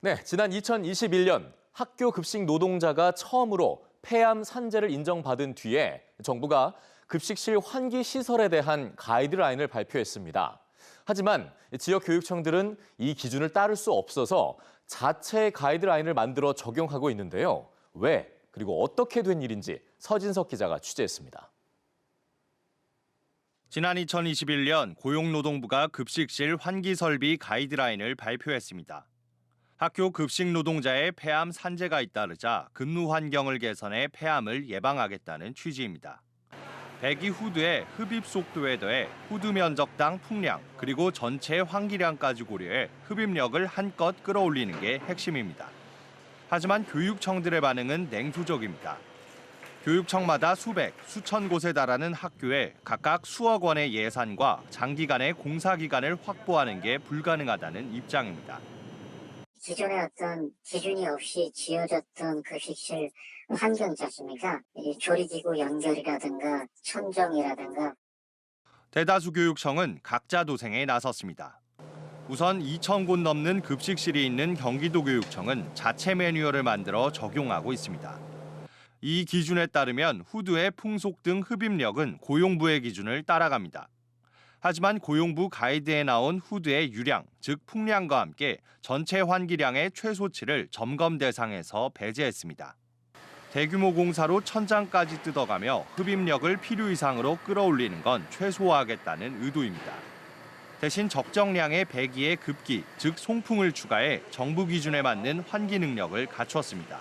네, 지난 2021년 학교 급식 노동자가 처음으로 폐암 산재를 인정받은 뒤에 정부가 급식실 환기 시설에 대한 가이드라인을 발표했습니다. 하지만 지역 교육청들은 이 기준을 따를 수 없어서 자체 가이드라인을 만들어 적용하고 있는데요. 왜? 그리고 어떻게 된 일인지 서진석 기자가 취재했습니다. 지난 2021년 고용노동부가 급식실 환기 설비 가이드라인을 발표했습니다. 학교 급식 노동자의 폐암 산재가 잇따르자 근무 환경을 개선해 폐암을 예방하겠다는 취지입니다. 배기 후드의 흡입 속도에 더해 후드 면적당 풍량 그리고 전체 환기량까지 고려해 흡입력을 한껏 끌어올리는 게 핵심입니다. 하지만 교육청들의 반응은 냉소적입니다. 교육청마다 수백, 수천 곳에 달하는 학교에 각각 수억 원의 예산과 장기간의 공사 기간을 확보하는 게 불가능하다는 입장입니다. 기존에 어떤 기준이 없이 지어졌던 급식실 환경 있지 않습니까? 이 조리기구 연결이라든가 천정이라든가. 대다수 교육청은 각자 도생에 나섰습니다. 우선 2,000곳 넘는 급식실이 있는 경기도교육청은 자체 매뉴얼을 만들어 적용하고 있습니다. 이 기준에 따르면 후드의 풍속 등 흡입력은 고용부의 기준을 따라갑니다. 하지만 고용부 가이드에 나온 후드의 유량, 즉 풍량과 함께 전체 환기량의 최소치를 점검 대상에서 배제했습니다. 대규모 공사로 천장까지 뜯어가며 흡입력을 필요 이상으로 끌어올리는 건 최소화하겠다는 의도입니다. 대신 적정량의 배기의 급기, 즉 송풍을 추가해 정부 기준에 맞는 환기 능력을 갖췄습니다.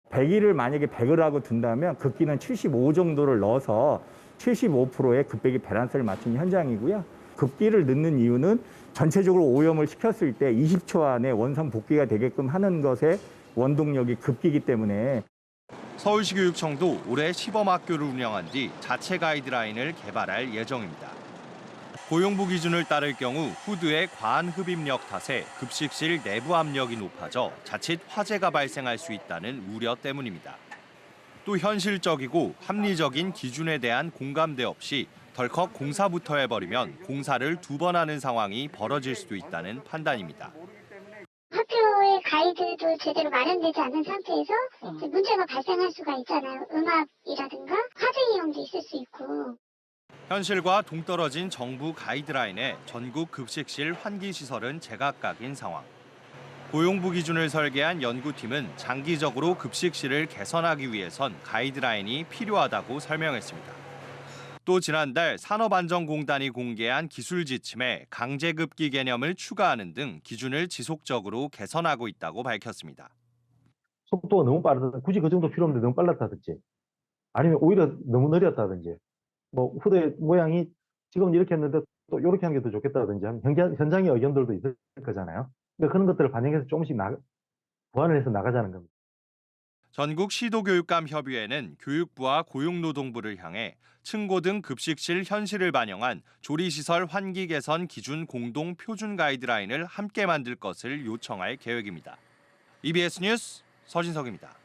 배기를 만약에 100을 하고 둔다면 급기는 75 정도를 넣어서 75%의 급배기 밸런스를 맞춘 현장이고요. 급기를 넣는 이유는 전체적으로 오염을 시켰을 때 20초 안에 원상 복귀가 되게끔 하는 것에 원동력이 급기이기 때문에. 서울시 교육청도 올해 시범학교를 운영한 뒤 자체 가이드라인을 개발할 예정입니다. 고용부 기준을 따를 경우 후드의 과한 흡입력 탓에 급식실 내부 압력이 높아져 자칫 화재가 발생할 수 있다는 우려 때문입니다. 또 현실적이고 합리적인 기준에 대한 공감대 없이 덜컥 공사부터 해버리면 공사를 2번 하는 상황이 벌어질 수도 있다는 판단입니다. 학교의 가이드도 제대로 마련되지 않은 상태에서 문제가 발생할 수가 있잖아요. 음압이라든가 화재 위험도 있을 수 있고. 현실과 동떨어진 정부 가이드라인에 전국 급식실 환기 시설은 제각각인 상황. 고용부 기준을 설계한 연구팀은 장기적으로 급식실을 개선하기 위해선 가이드라인이 필요하다고 설명했습니다. 또 지난달 산업안전공단이 공개한 기술 지침에 강제급기 개념을 추가하는 등 기준을 지속적으로 개선하고 있다고 밝혔습니다. 속도가 너무 빠르다. 굳이 그 정도 필요 없는데 너무 빨랐다든지 아니면 오히려 너무 느렸다든지 뭐 후대 모양이 지금 이렇게 했는데 또 이렇게 하는 게 더 좋겠다든지 현장의 의견들도 있을 거잖아요. 그러니까 그런 것들을 반영해서 조금씩 보완을 해서 나가자는 겁니다. 전국 시도교육감협의회는 교육부와 고용노동부를 향해 층고 등 급식실 현실을 반영한 조리시설 환기 개선 기준 공동 표준 가이드라인을 함께 만들 것을 요청할 계획입니다. EBS 뉴스 서진석입니다.